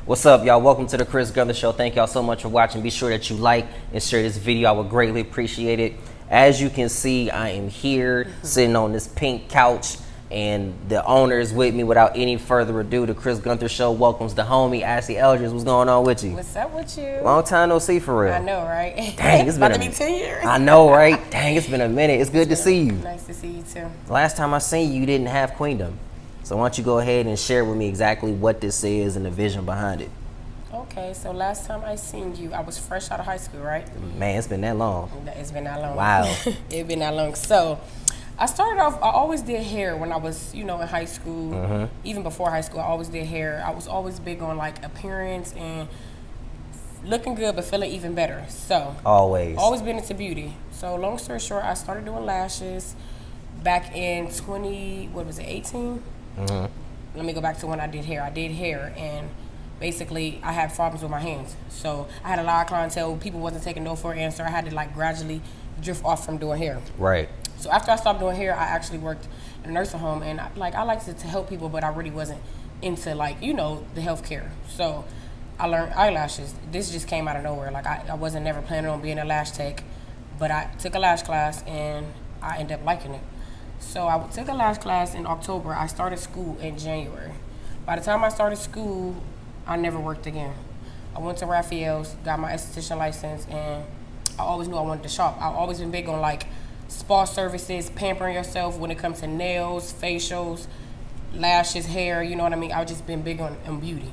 What's up, y'all? Welcome to the Chris Gunther Show. Thank y'all so much for watching. Be sure that you like and share this video. I would greatly appreciate it. As you can see, I am here sitting on this pink couch, and the owner is with me. Without any further ado, the Chris Gunther Show welcomes the homie, Ashley Eldridge. What's going on with you? What's up with you? Long time no see, for real. I know, right? Dang, it's been about to be 10 years. I know, right? Dang, it's been a minute. It's good to see you. Nice to see you too. Last time I seen you, you didn't have Queendom. So why don't you go ahead and share with me exactly what this is and the vision behind it. Okay, so last time I seen you, I was fresh out of high school, right? Man, it's been that long. It's been that long. Wow. It's been that long. So I started off, I always did hair when I was, in high school. Even before high school, I always did hair. I was always big on like appearance and looking good, but feeling even better. So always been into beauty. So long story short, I started doing lashes back in 18? Let me go back to when I did hair. I did hair, and basically I had problems with my hands. So I had a lot of clientele. People wasn't taking no for an answer. I had to like gradually drift off from doing hair. Right. So after I stopped doing hair, I actually worked in a nursing home, and I liked to help people, but I really wasn't into the healthcare. So I learned eyelashes. This just came out of nowhere. Like I wasn't never planning on being a lash tech, but I took a lash class and I ended up liking it. So I took a lash class in October. I started school in January. By the time I started school, I never worked again. I went to Raphael's, got my esthetician license, and I always knew I wanted to shop. I've always been big on like spa services, pampering yourself when it comes to nails, facials, lashes, hair, you know what I mean? I've just been big on beauty.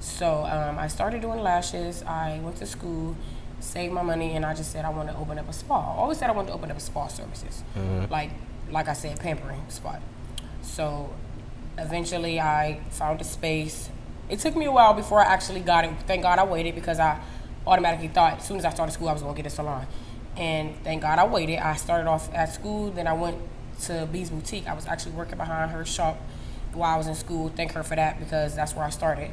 So I started doing lashes. I went to school, saved my money, and I just said I want to open up a spa. I always said I wanted to open up spa services. Like I said, pampering spot. So eventually I found a space. It took me a while before I actually got it. Thank God I waited, because I automatically thought as soon as I started school I was going to get a salon. And thank God I waited. I started off at school, then I went to B's Boutique. I was actually working behind her shop while I was in school. Thank her for that, because that's where I started.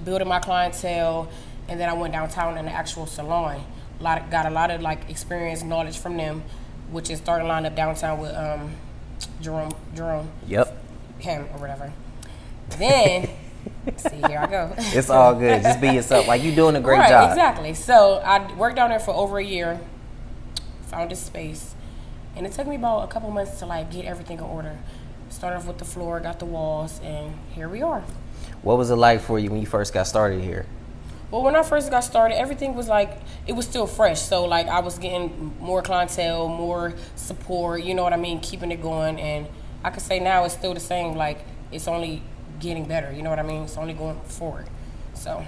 Building my clientele, and then I went downtown in the actual salon. Got a lot of like experience, knowledge from them, which is starting line up downtown with Jerome. Yep. Him or whatever. Then, see, here I go. It's all good. Just be yourself. Like, you're doing a great right, job. Exactly. So I worked down there for over a year, found a space, and it took me about a couple months to like get everything in order. Started off with the floor, got the walls, and here we are. What was it like for you when you first got started here? Well, when I first got started, everything was like, it was still fresh. So like I was getting more clientele, more support, you know what I mean, keeping it going. And I could say now it's still the same, like it's only getting better, you know what I mean? It's only going forward. So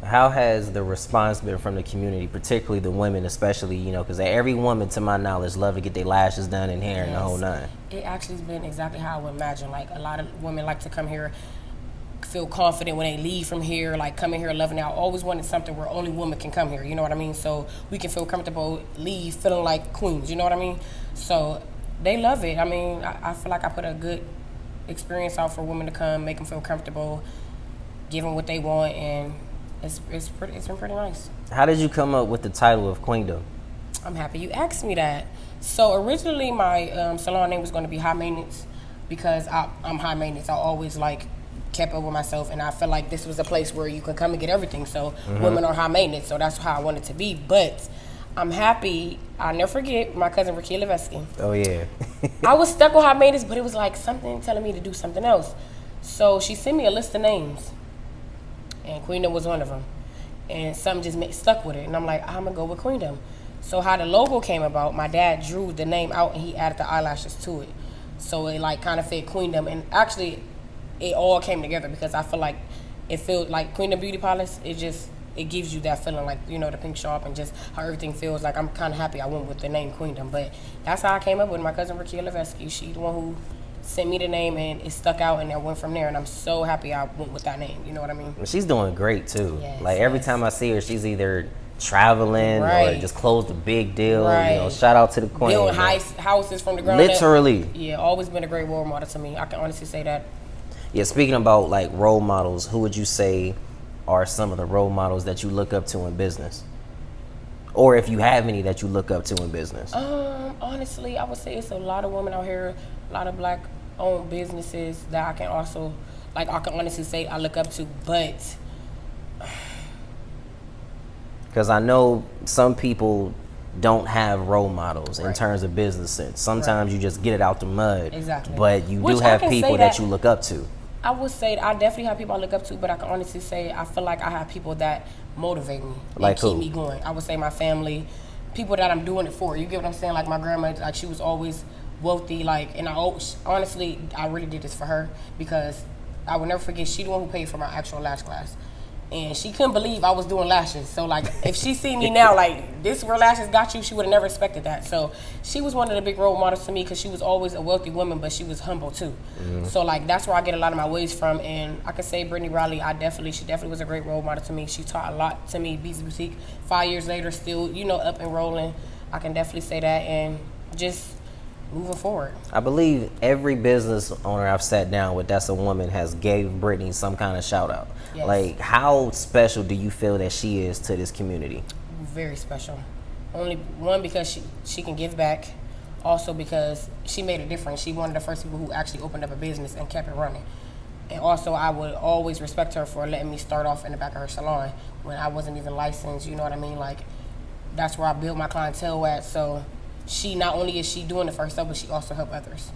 how has the response been from the community, particularly the women, especially, because every woman, to my knowledge, love to get their lashes done and hair and the whole nine? It actually has been exactly how I would imagine. Like a lot of women like to come here, feel confident when they leave from here, like coming here loving it. I always wanted something where only women can come here, you know what I mean? So we can feel comfortable, leave feeling like queens, you know what I mean? So they love it. I mean, I feel like I put a good experience out for women to come, make them feel comfortable, give them what they want, and it's been pretty nice. How did you come up with the title of Queendom? I'm happy you asked me that. So originally my salon name was going to be High Maintenance, because I'm high maintenance. I always like kept up with myself, and I felt like this was a place where you can come and get everything. So women are high maintenance, so that's how I wanted to be. But I'm happy. I'll never forget my cousin Rakia Levesky. Oh yeah. I was stuck with high maintenance, but it was like something telling me to do something else. So she sent me a list of names, and Queendom was one of them. And something just stuck with it, and I'm like, I'm gonna go with Queendom. So how the logo came about, my dad drew the name out and he added the eyelashes to it. So it like kind of fit Queendom, and actually it all came together, because I feel like it feels like Queendom Beauty Palace. It gives you that feeling, like, the pink shop and just how everything feels. Like I'm kind of happy I went with the name Queendom, but that's how I came up with my cousin Rakia Levesky. She's the one who sent me the name, and it stuck out, and I went from there. And I'm so happy I went with that name. You know what I mean? She's doing great too. Yes, like every time I see her, she's either traveling or just closed a big deal. Right. Shout out to the queen. Building houses from the ground Literally. up. Yeah, always been a great role model to me. I can honestly say that. Yeah, speaking about like role models, who would you say are some of the role models that you look up to in business? Or if you have any that you look up to in business? Honestly, I would say it's a lot of women out here, a lot of black-owned businesses that I can honestly say I look up to. But Because I know some people don't have role models in terms of business sense. Sometimes you just get it out the mud. Exactly. But you Which do I have can people say that you look up to. I would say I definitely have people I look up to, but I can honestly say I feel like I have people that motivate me Like and keep who? me going. I would say my family, people that I'm doing it for. You get what I'm saying? Like my grandma, like she was always wealthy, like, and honestly, I really did this for her because I will never forget, she the one who paid for my actual lash class. And she couldn't believe I was doing lashes. So like, if she see me now, like, this where lashes got you, she would have never expected that. So she was one of the big role models to me because she was always a wealthy woman, but she was humble too. So like, that's where I get a lot of my ways from. And I could say Brittany Riley, she definitely was a great role model to me. She taught a lot to me. Beats Boutique, 5 years later, still, up and rolling. I can definitely say that, and just moving forward. I believe every business owner I've sat down with that's a woman has gave Brittany some kind of shout out. Yes. Like, how special do you feel that she is to this community? Very special. Only one, because she can give back. Also because she made a difference. She one of the first people who actually opened up a business and kept it running. And also, I would always respect her for letting me start off in the back of her salon when I wasn't even licensed. You know what I mean? Like, that's where I built my clientele at. So she, not only is she doing the first stuff, but she also helped others.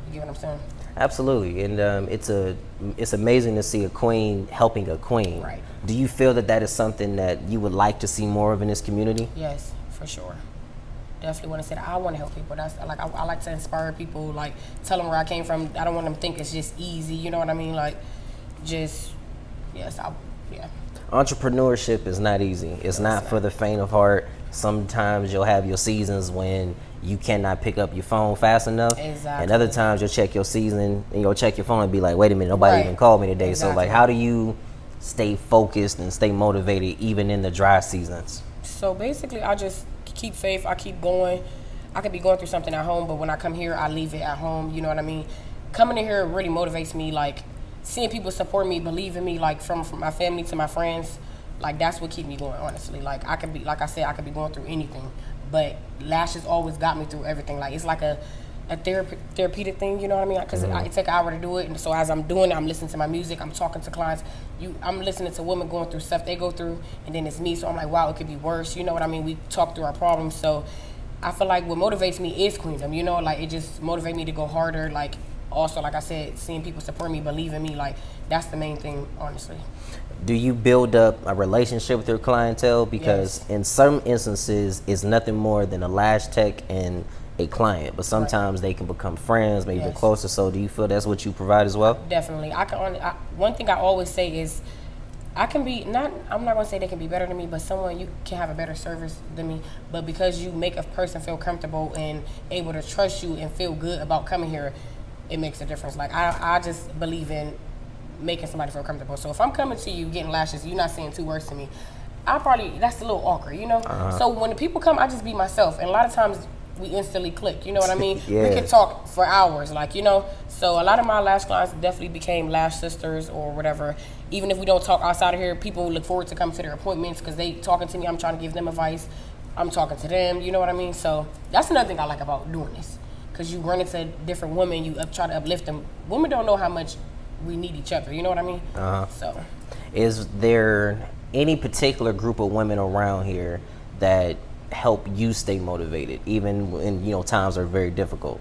You get what I'm saying? Absolutely, and it's amazing to see a queen helping a queen. Right. Do you feel that that is something that you would like to see more of in this community? Yes, for sure. Definitely want to say that I want to help people. That's like, I like to inspire people, like tell them where I came from. I don't want them to think it's just easy. You know what I mean? Like, just yeah. Entrepreneurship is not easy. It's not for the faint of heart. Sometimes you'll have your seasons when you cannot pick up your phone fast enough. Exactly. And other times you'll check your season and you'll check your phone and be like, wait a minute, nobody even called me today. Exactly. So like, how do you stay focused and stay motivated even in the dry seasons? So basically, I just keep faith. I keep going. I could be going through something at home, but when I come here, I leave it at home. You know what I mean? Coming in here really motivates me. Like, seeing people support me, believe in me, like from my family to my friends, like that's what keep me going, honestly. Like, I could be, like I said, I could be going through anything, but lashes always got me through everything. Like, it's like a therapeutic thing, you know what I mean? Because it take an hour to do it, and so as I'm doing it, I'm listening to my music, I'm talking to clients, I'm listening to women going through stuff they go through, and then it's me, so I'm like, wow, it could be worse, you know what I mean? We talk through our problems, so I feel like what motivates me is Queendom, you know? Like, it just motivates me to go harder. Like, also, like I said, seeing people support me, believe in me, like, that's the main thing, honestly. Do you build up a relationship with your clientele? Because in some instances, it's nothing more than a lash tech and a client, but sometimes they can become friends, maybe even closer. So do you feel that's what you provide as well? Definitely. One thing I always say is, I'm not going to say they can be better than me, but someone, you can have a better service than me, but because you make a person feel comfortable and able to trust you and feel good about coming here, it makes a difference. Like, I just believe in making somebody feel comfortable. So if I'm coming to you getting lashes, you're not saying 2 words to me, that's a little awkward, you know? So when the people come, I just be myself, and a lot of times we instantly click, you know what I mean? We can talk for hours, like, you know? So a lot of my lash clients definitely became lash sisters or whatever. Even if we don't talk outside of here, people look forward to coming to their appointments because they talking to me, I'm trying to give them advice, I'm talking to them, you know what I mean? So that's another thing I like about doing this, because you run into different women, you try to uplift them. Women don't know how much we need each other, you know what I mean? So, is there any particular group of women around here that help you stay motivated, even when times are very difficult?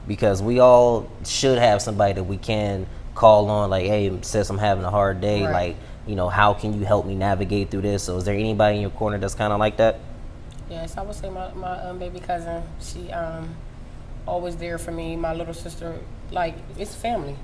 Because we all should have somebody that we can call on, like, hey, sis, I'm having a hard day, like, how can you help me navigate through this? So is there anybody in your corner that's kind of like that? Yes, I would say my baby cousin. She always there for me. My little sister, like, it's family.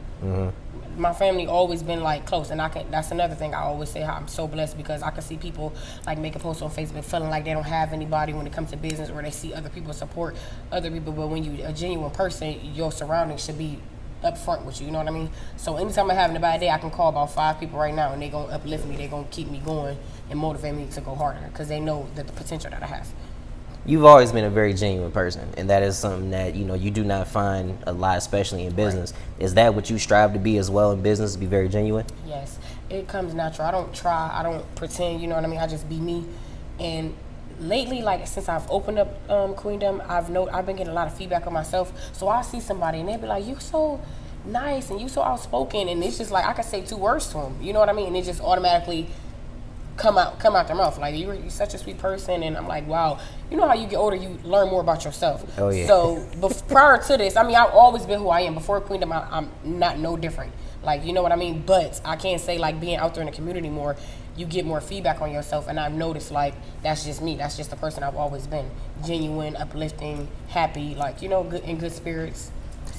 My family always been like close, and that's another thing I always say, how I'm so blessed, because I can see people like make a post on Facebook feeling like they don't have anybody when it comes to business, or they see other people support other people, but when you a genuine person, your surroundings should be up front with you know what I mean? So anytime I'm having a bad day, I can call about 5 people right now, and they gonna uplift me, they gonna keep me going and motivate me to go harder, because they know that the potential that I have. You've always been a very genuine person, and that is something that you do not find a lot, especially in business. Is that what you strive to be as well in business, to be very genuine? Yes, it comes natural. I don't try, I don't pretend, you know what I mean? I just be me. And lately, like, since I've opened up Queendom, I've been getting a lot of feedback on myself. So I see somebody and they be like, you so nice and you so outspoken, and it's just like I can say 2 words to them, you know what I mean? And it just automatically come out their mouth. Like, you're such a sweet person, and I'm like, wow. You know how you get older, you learn more about yourself. Oh yeah. So prior to this, I mean, I've always been who I am. Before Queendom, I'm not no different. Like, you know what I mean? But I can't say, like, being out there in the community more, you get more feedback on yourself, and I've noticed, like, that's just me. That's just the person I've always been. Genuine, uplifting, happy, like, you know, good, in good spirits.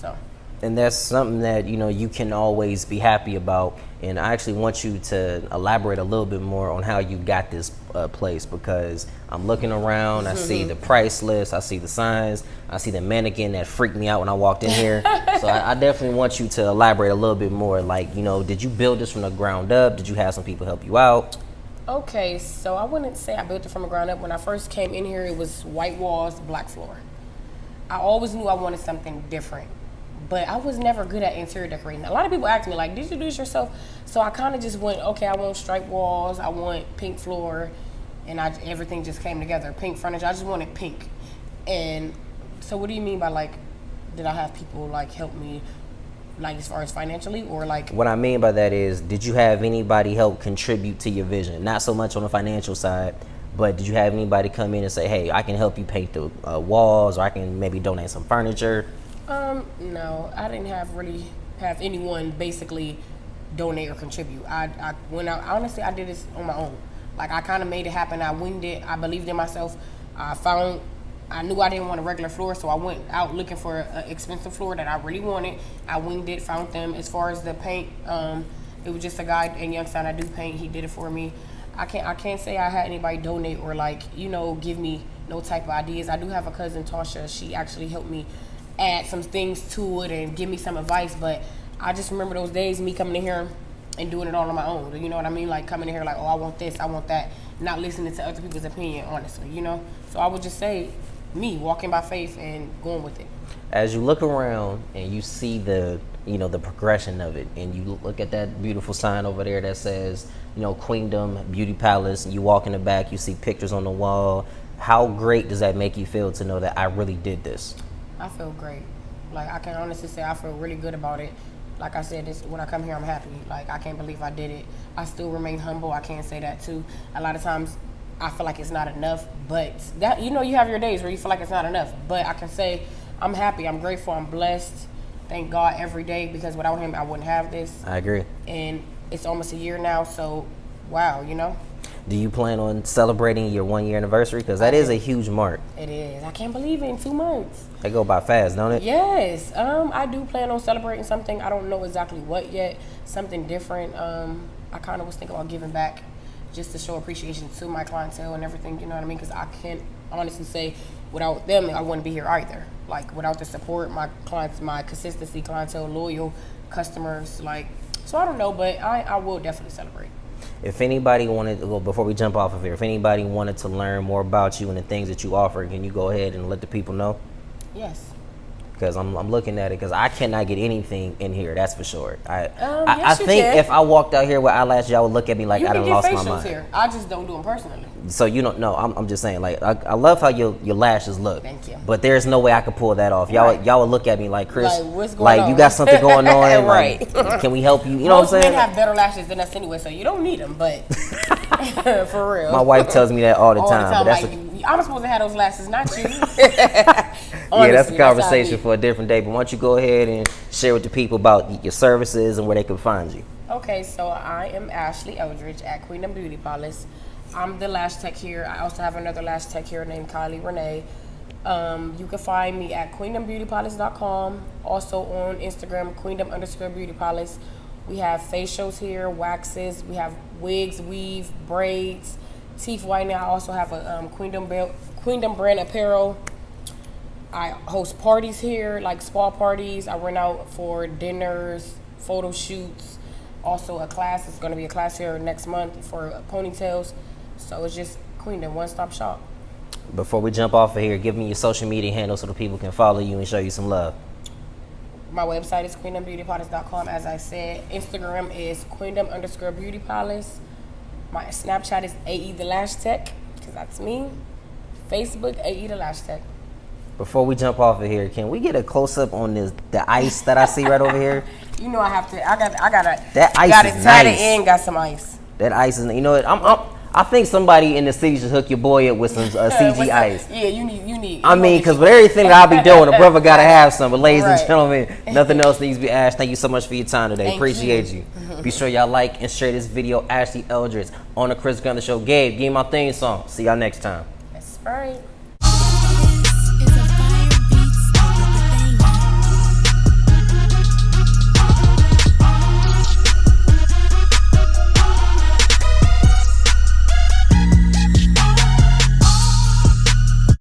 So. And that's something that, you know, you can always be happy about. And I actually want you to elaborate a little bit more on how you got this place, because I'm looking around, I see the price list, I see the signs, I see the mannequin that freaked me out when I walked in here. So I definitely want you to elaborate a little bit more. Like, you know, did you build this from the ground up? Did you have some people help you out? Okay, so I wouldn't say I built it from the ground up. When I first came in here, it was white walls, black floor. I always knew I wanted something different, but I was never good at interior decorating. A lot of people ask me, like, did you do this yourself? So I kind of just went, okay, I want striped walls, I want pink floor, and everything just came together. Pink furniture, I just wanted pink. And so what do you mean by, like, did I have people, like, help me, like, as far as financially, or like? What I mean by that is, did you have anybody help contribute to your vision? Not so much on the financial side, but did you have anybody come in and say, hey, I can help you paint the walls, or I can maybe donate some furniture? No, I didn't really have anyone basically donate or contribute. Honestly, I did this on my own. Like, I kind of made it happen. I winged it. I believed in myself. I knew I didn't want a regular floor, so I went out looking for an expensive floor that I really wanted. I winged it, found them. As far as the paint, it was just a guy in Youngstown that do paint. He did it for me. I can't say I had anybody donate or, like, you know, give me no type of ideas. I do have a cousin, Tasha. She actually helped me add some things to it and give me some advice, but I just remember those days, me coming in here and doing it all on my own. You know what I mean? Like, coming in here like, oh, I want this, I want that, not listening to other people's opinion, honestly, you know? So I would just say, me, walking by faith and going with it. As you look around and you see the, you know, the progression of it, and you look at that beautiful sign over there that says, you know, Queendom Beauty Palace, and you walk in the back, you see pictures on the wall, how great does that make you feel to know that I really did this? I feel great. Like, I can honestly say I feel really good about it. Like I said, when I come here, I'm happy. Like, I can't believe I did it. I still remain humble. I can't say that too. A lot of times I feel like it's not enough, but that, you know, you have your days where you feel like it's not enough. But I can say I'm happy, I'm grateful, I'm blessed. Thank God every day, because without him, I wouldn't have this. I agree. And it's almost a year now, so wow, you know? Do you plan on celebrating your 1 year anniversary? Because that is a huge mark. It is. I can't believe it, in 2 months. They go by fast, don't it? Yes. I do plan on celebrating something. I don't know exactly what yet. Something different. I kind of was thinking about giving back just to show appreciation to my clientele and everything, you know what I mean? Because I can't honestly say without them, I wouldn't be here either. Like, without the support, my clients, my consistency, clientele, loyal customers, like, so I don't know, but I will definitely celebrate. If anybody wanted, well, before we jump off of here, if anybody wanted to learn more about you and the things that you offer, can you go ahead and let the people know? Yes. Because I'm looking at it, because I cannot get anything in here, that's for sure. I yes, think can. if I walked out here with eyelashes, y'all would look at me like I done lost my mind. Here. I just don't do them personally. So you don't know. I'm just saying, like, I love how your lashes look. Thank you. But there's no way I could pull that off. Y'all would look at me like, Chris, like, what's going on? You got something going on. Right. Like, can we help you? You know what I'm saying? Most men have better lashes than us anyway, so you don't need them, but for real. My wife tells me that all the time. But that's like, I'm supposed to have those lashes, not you. Honestly, yeah, that's a conversation for a different day. But why don't you go ahead and share with the people about your services and where they can find you? Okay, so I am Ashley Eldridge at Queendom Beauty Palace. I'm the lash tech here. I also have another lash tech here named Kylie Renee. You can find me at queendombeautypalace.com. Also on Instagram, Queendom_Beauty Palace. We have facials here, waxes. We have wigs, weave, braids, teeth whitening. I also have a Queendom brand apparel. I host parties here, like spa parties. I rent out for dinners, photo shoots. Also a class. It's going to be a class here next month for ponytails. So it's just Queendom, one-stop shop. Before we jump off of here, give me your social media handle so the people can follow you and show you some love. My website is queendombeautypalace.com. As I said, Instagram is Queendom_Beauty Palace. My Snapchat is AE the Lash Tech, because that's me. Facebook, AE the Lash Tech. Before we jump off of here, can we get a close up on the ice that I see right over here? You know I have to. I got that ice got is it nice. in. Got some ice. That ice is. You know what? I think somebody in the city should hook your boy up with some CG ice. Yeah, you need. I mean, because with everything that I'll be doing, a brother got to have some. But ladies and Right. gentlemen, nothing else needs to be asked. Thank you so much for your time today. Thank Appreciate you. you. Be sure y'all like and share this video. Ashley Eldridge on the Chris Gunther Show. Gabe, give me my theme song. See y'all next time. That's right.